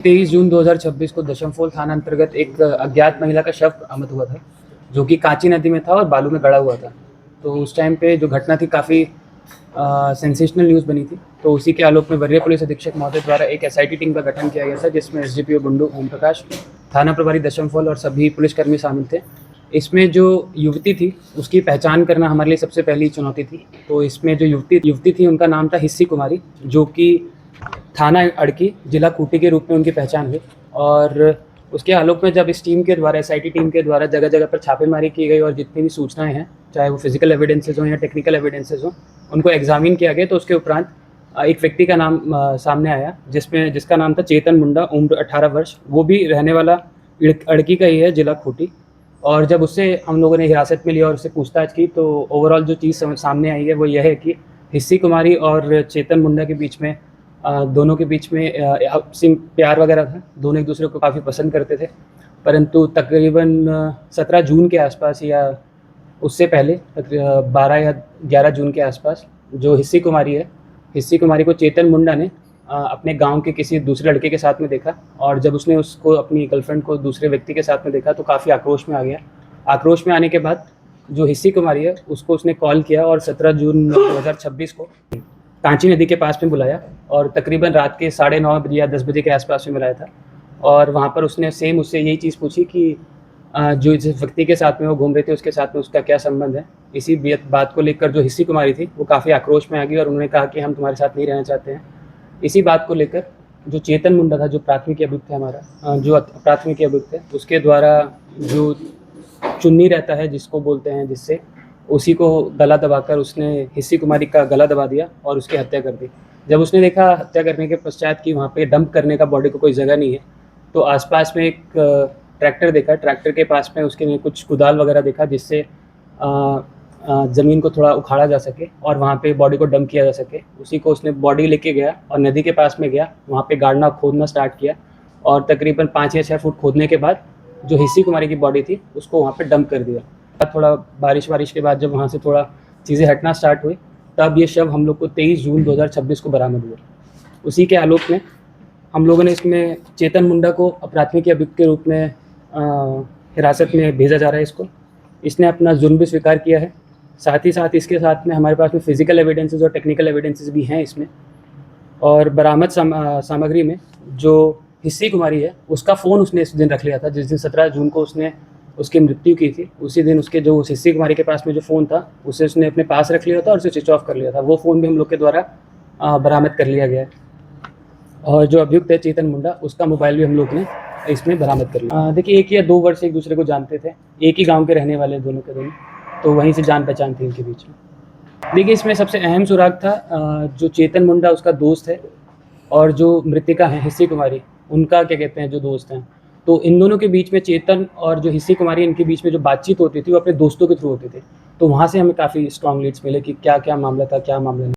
23 जून 2026 को दशमफोल थाना अंतर्गत एक अज्ञात महिला का शव बरामद हुआ था, जो कि कांची नदी में था और बालू में गड़ा हुआ था। तो उस टाइम पे जो घटना थी काफ़ी सेंसेशनल न्यूज़ बनी थी। तो उसी के आलोक में वरीय पुलिस अधीक्षक महोदय द्वारा एक एसआईटी टीम का गठन किया गया था, जिसमें एसडीपीओ गुंडू ओम प्रकाश, थाना प्रभारी दशमफोल और सभी पुलिसकर्मी शामिल थे। इसमें जो युवती थी उसकी पहचान करना हमारे लिए सबसे पहली चुनौती थी। तो इसमें जो युवती थी उनका नाम था हिस्सी कुमारी, जो कि थाना अड़की, जिला खूंटी के रूप में उनकी पहचान हुई। और उसके आलोक में जब इस टीम के द्वारा, एसआईटी टीम के द्वारा जगह जगह पर छापेमारी की गई और जितनी भी सूचनाएं हैं, चाहे वो फिजिकल एविडेंसेज हों या टेक्निकल एविडेंसेज हों, उनको एग्जामिन किया गया। तो उसके उपरांत एक व्यक्ति का नाम सामने आया, जिसका नाम था चेतन मुंडा, उम्र 18 वर्ष। वो भी रहने वाला अड़की का ही है, जिला खूंटी। और जब उससे हम लोगों ने हिरासत में लिया और उससे पूछताछ की, तो ओवरऑल जो चीज़ सामने आई है वो यह है कि हिस्सी कुमारी और चेतन मुंडा के बीच में दोनों के बीच में आपसी प्यार वगैरह था। दोनों एक दूसरे को काफ़ी पसंद करते थे, परंतु तकरीबन 17 जून के आसपास या उससे पहले 12 या 11 जून के आसपास जो हिस्सी कुमारी को चेतन मुंडा ने अपने गांव के किसी दूसरे लड़के के साथ में देखा। और जब उसने उसको, अपनी गर्लफ्रेंड को दूसरे व्यक्ति के साथ में देखा, तो काफ़ी आक्रोश में आ गया। आक्रोश में आने के बाद जो हिस्सी कुमारी है उसको उसने कॉल किया और 17 जून 2026 को कांची नदी के पास में बुलाया और तकरीबन रात के 9:30 बजे या 10 बजे के आसपास में बुलाया था। और वहाँ पर उसने सेम उससे यही चीज़ पूछी कि जो जिस व्यक्ति के साथ में वो घूम रहे थे उसके साथ में उसका क्या संबंध है। इसी बात को लेकर जो हिस्सी कुमारी थी वो काफ़ी आक्रोश में आ गई और उन्होंने कहा कि हम तुम्हारे साथ नहीं रहना चाहते हैं। इसी बात को लेकर जो चेतन मुंडा था, जो प्राथमिकी अभियुक्त है हमारा, जो प्राथमिकी अभियुक्त है, उसके द्वारा जो चुन्नी रहता है जिसको बोलते हैं, जिससे उसी को गला दबाकर उसने हिस्सी कुमारी का गला दबा दिया और उसकी हत्या कर दी। जब उसने देखा हत्या करने के पश्चात कि वहाँ पे डंप करने का बॉडी को कोई जगह नहीं है, तो आसपास में एक ट्रैक्टर देखा। ट्रैक्टर के पास में उसके कुछ कुदाल वगैरह देखा, जिससे ज़मीन को थोड़ा उखाड़ा जा सके और वहाँ पे बॉडी को डंप किया जा सके। उसी को उसने बॉडी लेके गया और नदी के पास में गया, वहाँ पे गाड़ना खोदना स्टार्ट किया। और तकरीबन 5 या 6 फुट खोदने के बाद जो हिस्सी कुमारी की बॉडी थी उसको वहाँ पे डंप कर दिया। थोड़ा बारिश के बाद जब वहाँ से थोड़ा चीज़ें हटना स्टार्ट हुई, तब ये शव हम लोग को 23 जून 2026 को बरामद हुआ। उसी के आलोक में हम लोगों ने इसमें चेतन मुंडा को प्राथमिकी अभियुक्त के रूप में हिरासत में भेजा जा रहा है। इसने अपना जुर्म भी स्वीकार किया है। साथ ही साथ इसके साथ में हमारे पास में फिजिकल एविडेंसेस और टेक्निकल एविडेंसेस भी हैं इसमें। और बरामद सामग्री में जो हिस्सी कुमारी है उसका फ़ोन उसने इस दिन रख लिया था, जिस दिन 17 जून को उसने उसकी मृत्यु की थी। उसी दिन उसके जो हिस्सी कुमारी के पास में जो फ़ोन था उसे उसने अपने पास रख लिया था और उसे स्विच ऑफ कर लिया था। वो फ़ोन भी हम लोग के द्वारा बरामद कर लिया गया है। और जो अभियुक्त है चेतन मुंडा, उसका मोबाइल भी हम लोग ने इसमें बरामद कर लिया। देखिए, 1 या 2 वर्ष एक दूसरे को जानते थे, एक ही गाँव के रहने वाले दोनों के दोनों, तो वहीं से जान पहचान थी इनके बीच में। देखिए, इसमें सबसे अहम सुराग था जो चेतन मुंडा उसका दोस्त है और जो मृतिका है हिस्सी कुमारी, उनका क्या कहते हैं जो दोस्त हैं। तो इन दोनों के बीच में, चेतन और जो हिस्सी कुमारी, इनके बीच में जो बातचीत होती थी वो अपने दोस्तों के थ्रू होती थी। तो वहाँ से हमें काफ़ी स्ट्रॉन्ग लीड्स मिले कि क्या क्या मामला था, क्या मामला नहीं।